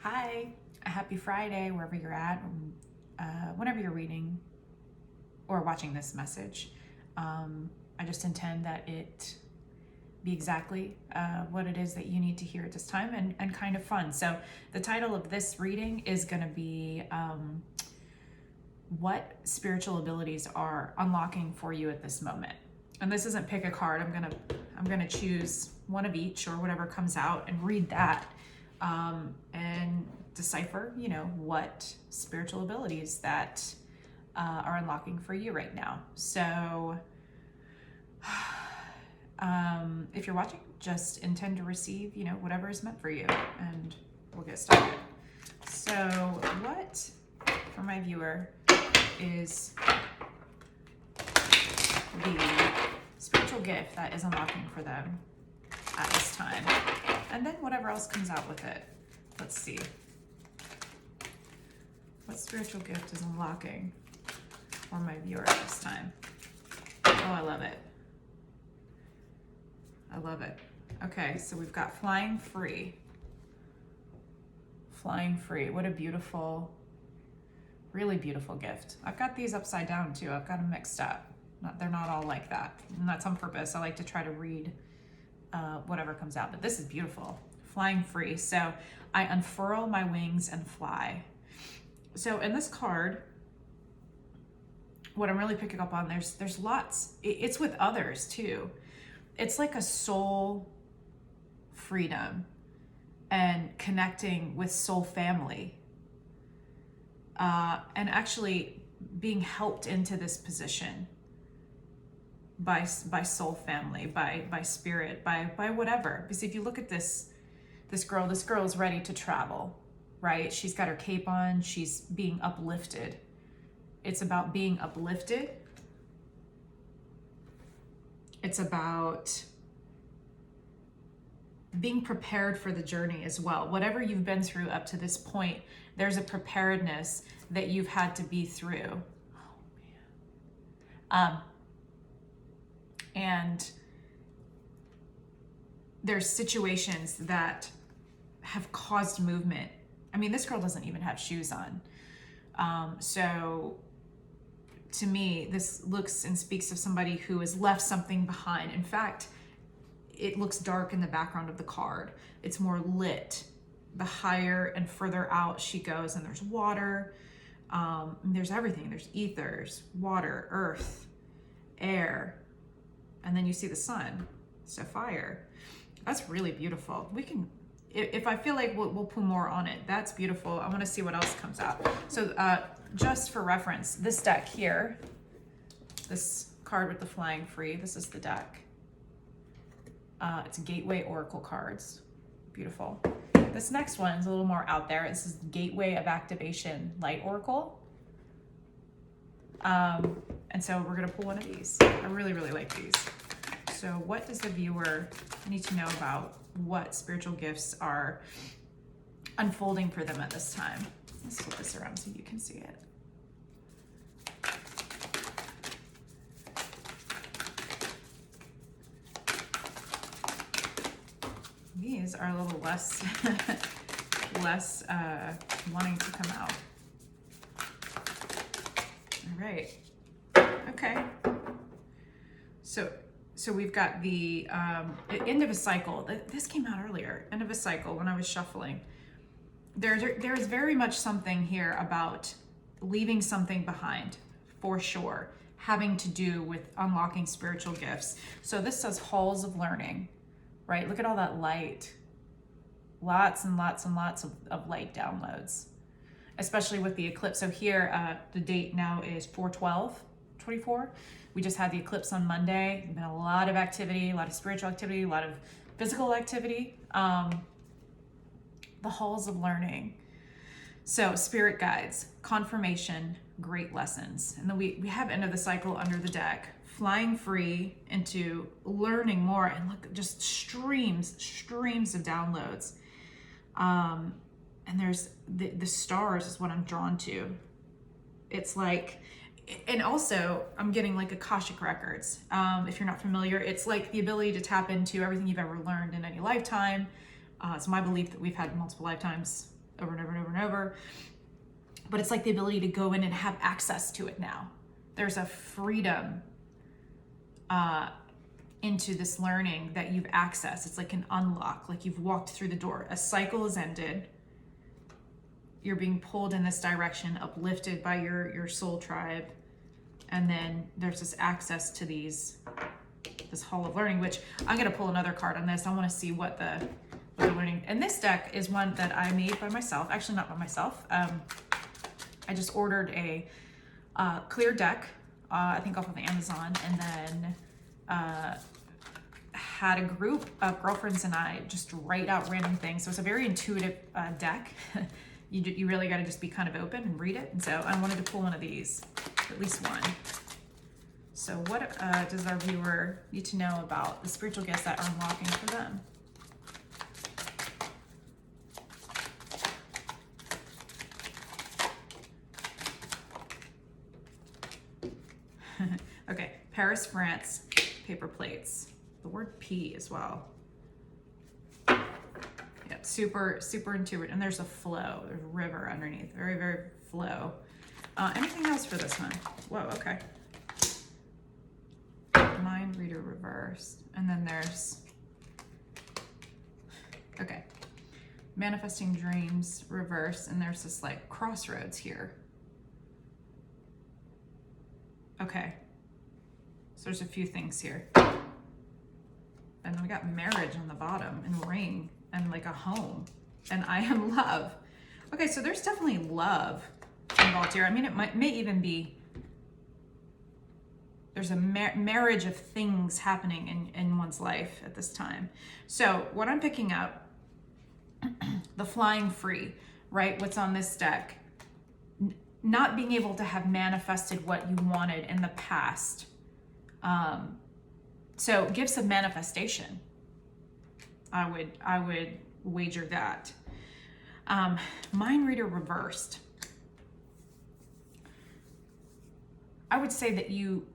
Hi, a happy Friday, wherever you're at, whenever you're reading or watching this message. I just intend that it be exactly what it is that you need to hear at this time and kind of fun. So, the title of this reading is going to be What Spiritual Abilities Are Unlocking for You at This Moment. And this isn't pick a card. I'm gonna choose one of each or whatever comes out and read that and decipher, what spiritual abilities that are unlocking for you right now. So, if you're watching, just intend to receive, whatever is meant for you, and we'll get started. So, what for my viewer is the spiritual gift that is unlocking for them at this time, and then whatever else comes out with it. Let's see. What spiritual gift is unlocking for my viewer at this time? Oh, I love it. I love it. Okay, so we've got flying free. Flying free. What a beautiful, really beautiful gift. I've got these upside down too. I've got them mixed up. They're not all like that. And that's on purpose. I like to try to read whatever comes out, but this is beautiful. Flying free. So I unfurl my wings and fly. So in this card, what I'm really picking up on, there's lots. It's with others too. It's like a soul freedom and connecting with soul family, and actually being helped into this position by soul family, by spirit, by whatever. Because if you look at this girl is ready to travel, right? She's got her cape on. She's being uplifted. It's about being uplifted. It's about being prepared for the journey as well. Whatever you've been through up to this point, there's a preparedness that you've had to be through. Oh man. And there's situations that have caused movement. I mean, this girl doesn't even have shoes on. So to me, this looks and speaks of somebody who has left something behind. In fact, it looks dark in the background of the card. It's more lit the higher and further out she goes, and there's water, there's everything. There's ethers, water, earth, air, and then you see the sun, so fire. That's really beautiful. We can, if I feel like we'll pull more on it. That's beautiful. I want to see what else comes out. So just for reference, this deck here, this card with the flying free, this is the deck. It's Gateway Oracle cards. Beautiful. This next one is a little more out there. This is Gateway of Activation Light Oracle. And so we're going to pull one of these. I really, really like these. So what does the viewer need to know about what spiritual gifts are unfolding for them at this time? Let's flip this around so you can see it. These are a little less less wanting to come out. All right. Okay. So we've got the end of a cycle. This came out earlier. End of a cycle when I was shuffling. There is very much something here about leaving something behind, for sure, having to do with unlocking spiritual gifts. So this says halls of learning, right? Look at all that light. Lots and lots and lots of light downloads, especially with the eclipse. So here, the date now is 4/12/24. We just had the eclipse on Monday. There's been a lot of activity, a lot of spiritual activity, a lot of physical activity. The halls of learning. So spirit guides, confirmation, great lessons. And then we have end of the cycle under the deck, flying free into learning more, and look, just streams of downloads. And there's the stars is what I'm drawn to. It's like, and also I'm getting like Akashic records. If you're not familiar, it's like the ability to tap into everything you've ever learned in any lifetime. It's my belief that we've had multiple lifetimes over and over and over and over. But it's like the ability to go in and have access to it now. There's a freedom into this learning that you've accessed. It's like an unlock, like you've walked through the door. A cycle is ended. You're being pulled in this direction, uplifted by your soul tribe. And then there's this access to this hall of learning, which I'm gonna pull another card on this. I wanna see what the learning. And this deck is one that I made by myself. Actually, not by myself. I just ordered a clear deck, I think off of Amazon, and then had a group of girlfriends and I just write out random things. So it's a very intuitive deck. You really got to just be kind of open and read it. And so I wanted to pull one of these, at least one. So what does our viewer need to know about the spiritual gifts that are unlocking for them? Okay, Paris, France, paper plates. The word P as well. Yep, super intuitive. And there's a flow, there's a river underneath. Very, very flow. Anything else for this one? Whoa, okay. Mind reader reversed. And then there's, okay. Manifesting dreams reversed. And there's this like crossroads here. Okay. So there's a few things here. And then we got marriage on the bottom and ring and like a home and I am love. Okay, so there's definitely love involved here. I mean, it may even be, there's a marriage of things happening in one's life at this time. So what I'm picking up, the flying free, right? What's on this deck, not being able to have manifested what you wanted in the past. So gifts of manifestation, I would wager that. Mind reader reversed. I would say that you,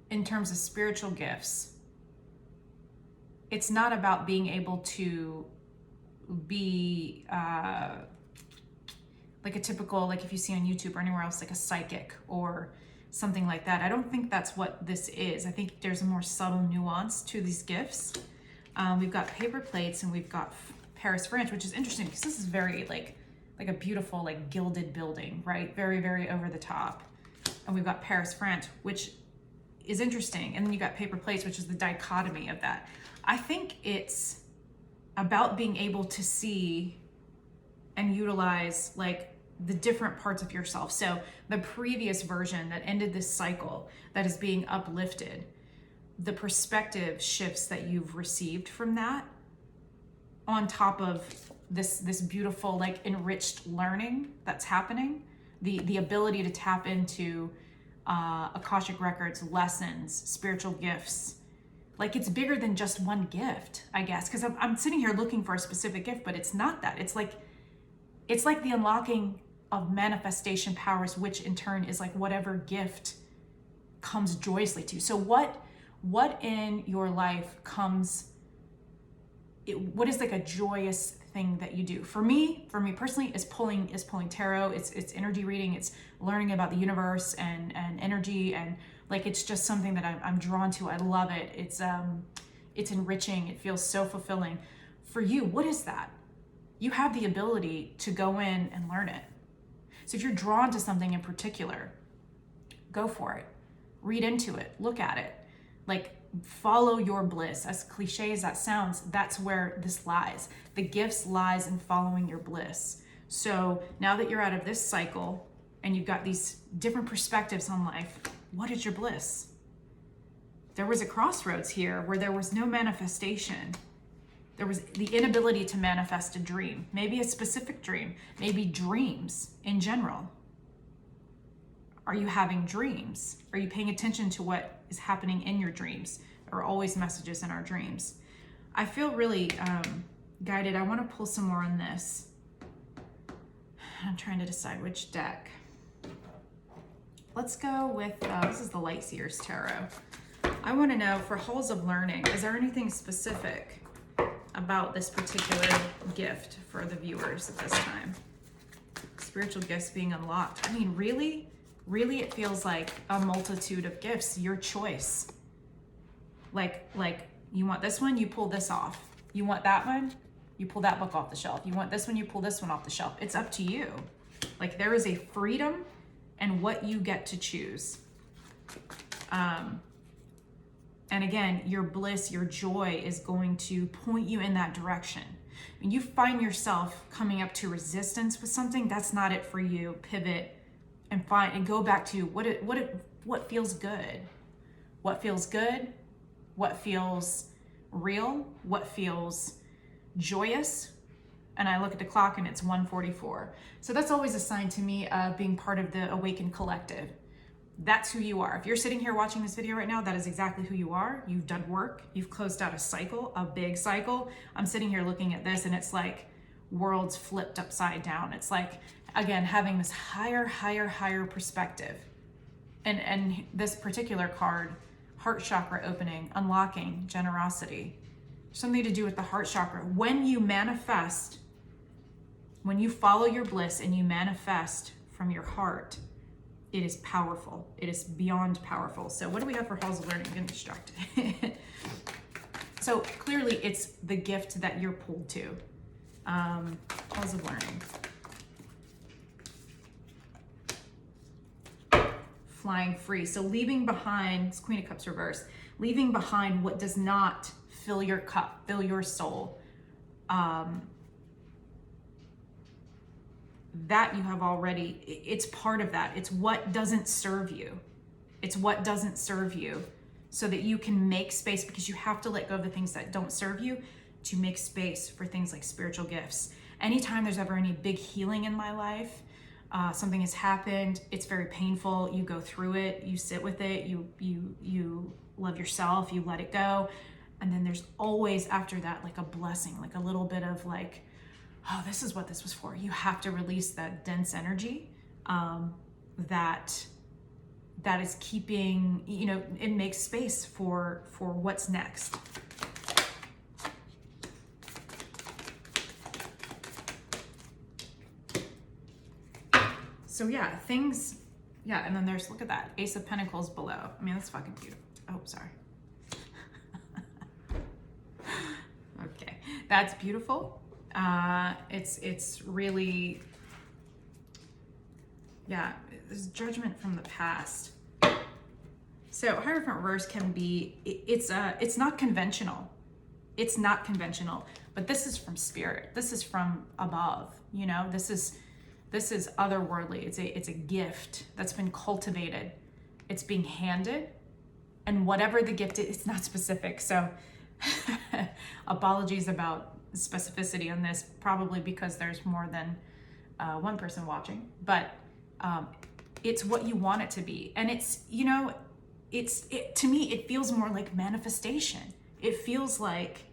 in terms of spiritual gifts, it's not about being able to be like a typical, like if you see on YouTube or anywhere else, like a psychic or something like that. I don't think that's what this is. I think there's a more subtle nuance to these gifts. We've got paper plates and we've got Paris, France, which is interesting because this is very like a beautiful, like gilded building, right? Very, very over the top. And we've got Paris, France, which is interesting. And then you got paper plates, which is the dichotomy of that. I think it's about being able to see and utilize like the different parts of yourself. So the previous version that ended this cycle that is being uplifted, the perspective shifts that you've received from that on top of this beautiful, like enriched learning that's happening, the ability to tap into Akashic records, lessons, spiritual gifts. Like it's bigger than just one gift, I guess, because I'm sitting here looking for a specific gift, but it's not that. It's like the unlocking of manifestation powers, which in turn is like whatever gift comes joyously to you. So what in your life comes, what is like a joyous thing that you do? For me personally, is pulling tarot. It's energy reading. It's learning about the universe and energy, and like it's just something that I'm drawn to. I love it. It's enriching. It feels so fulfilling. For you, what is that? You have the ability to go in and learn it. So if you're drawn to something in particular, go for it. Read into it. Look at it. Like follow your bliss. As cliche as that sounds, that's where this lies. The gifts lies in following your bliss. So now that you're out of this cycle and you've got these different perspectives on life, what is your bliss? There was a crossroads here where there was no manifestation. There was the inability to manifest a dream, maybe a specific dream, maybe dreams in general. Are you having dreams? Are you paying attention to what is happening in your dreams? There are always messages in our dreams. I feel really guided. I want to pull some more on this. I'm trying to decide which deck. Let's go with, this is the Light Seers Tarot. I want to know, for Halls of Learning, is there anything specific about this particular gift for the viewers at this time. Spiritual gifts being unlocked. I mean, really, it feels like a multitude of gifts, your choice. Like you want this one, you pull this off. You want that one, you pull that book off the shelf. You want this one, you pull this one off the shelf. It's up to you. Like, there is a freedom and what you get to choose. And again, your bliss, your joy is going to point you in that direction. When you find yourself coming up to resistance with something, that's not it for you. Pivot and find and go back to what feels good. What feels good? What feels real? What feels joyous? And I look at the clock and it's 1:44. So that's always a sign to me of being part of the Awakened Collective. That's who you are. If you're sitting here watching this video right now, that is exactly who you are. You've done work. You've closed out a cycle, a big cycle. I'm sitting here looking at this and it's like worlds flipped upside down. It's like, again, having this higher perspective. And this particular card, heart chakra opening, unlocking, generosity. Something to do with the heart chakra. When you manifest, when you follow your bliss and you manifest from your heart, it is powerful. It is beyond powerful. So what do we have for Halls of Learning? I'm getting distracted. So clearly it's the gift that you're pulled to. Halls of Learning. Flying free. So leaving behind, it's Queen of Cups reverse, leaving behind what does not fill your cup, fill your soul. That you have already, it's part of that. It's what doesn't serve you. It's what doesn't serve you so that you can make space, because you have to let go of the things that don't serve you to make space for things like spiritual gifts. Anytime there's ever any big healing in my life, something has happened, it's very painful, you go through it, you sit with it, you love yourself, you let it go. And then there's always after that, like a blessing, like a little bit of like, oh, this is what this was for. You have to release that dense energy that is keeping, it makes space for what's next. So yeah, things, and then there's, look at that, Ace of Pentacles below. I mean, that's fucking beautiful. Oh, sorry. Okay, that's beautiful. It's really, there's judgment from the past. So Hierophant reverse can be, it's not conventional. It's not conventional, but this is from spirit. This is from above, this is otherworldly. It's a gift that's been cultivated. It's being handed, and whatever the gift is, it's not specific. So apologies about specificity on this, probably because there's more than one person watching, but it's what you want it to be. And it's, to me, it feels more like manifestation. It feels like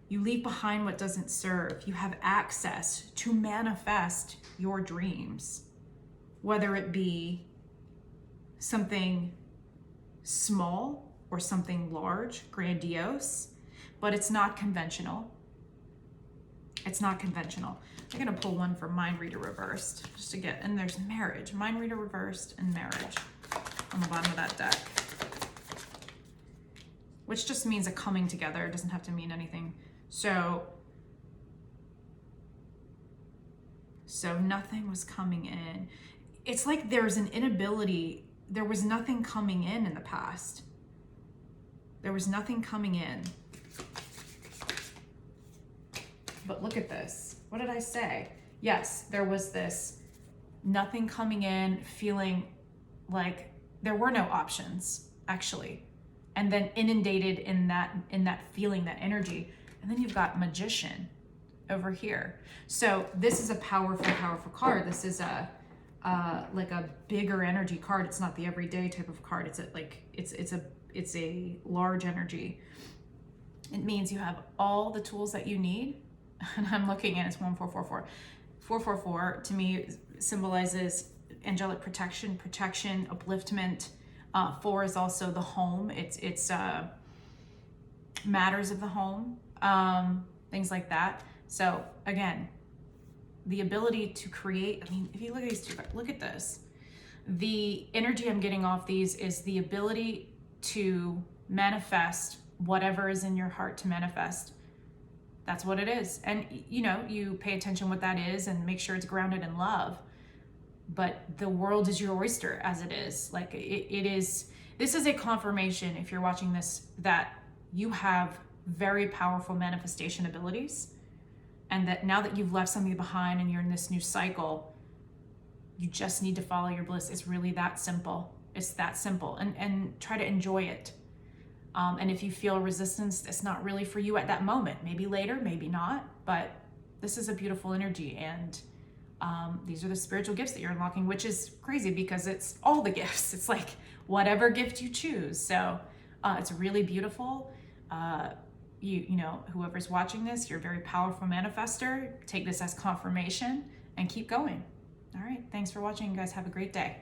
you leave behind what doesn't serve. You have access to manifest your dreams, whether it be something small or something large, grandiose, but it's not conventional. It's not conventional. I'm gonna pull one for Mind Reader reversed, just to get, and there's marriage, Mind Reader reversed and marriage on the bottom of that deck. Which just means a coming together. It doesn't have to mean anything. So nothing was coming in. It's like there's an inability, there was nothing coming in the past. There was nothing coming in. But look at this. What did I say? Yes, there was this nothing coming in, feeling like there were no options, actually. And then inundated in that feeling, that energy. And then you've got Magician over here. So this is a powerful card. This is like a bigger energy card. It's not the everyday type of card. It's a large energy. It means you have all the tools that you need. And I'm looking at it's 1444. 444 to me symbolizes angelic protection, upliftment. 4 is also the home. It's matters of the home. things like that. So again, the ability to create, I mean, if you look at these two, look at this. The energy I'm getting off these is the ability to manifest whatever is in your heart to manifest. That's what it is. And you know, you pay attention what that is and make sure it's grounded in love. But the world is your oyster as it is. Like it is, this is a confirmation, if you're watching this, that you have very powerful manifestation abilities. And that now that you've left something behind and you're in this new cycle, you just need to follow your bliss. It's really that simple. It's that simple. And try to enjoy it. And if you feel resistance, it's not really for you at that moment. Maybe later, maybe not. But this is a beautiful energy. And these are the spiritual gifts that you're unlocking, which is crazy because it's all the gifts. It's like whatever gift you choose. So it's really beautiful. You know, whoever's watching this, you're a very powerful manifester. Take this as confirmation and keep going. All right. Thanks for watching. You guys have a great day.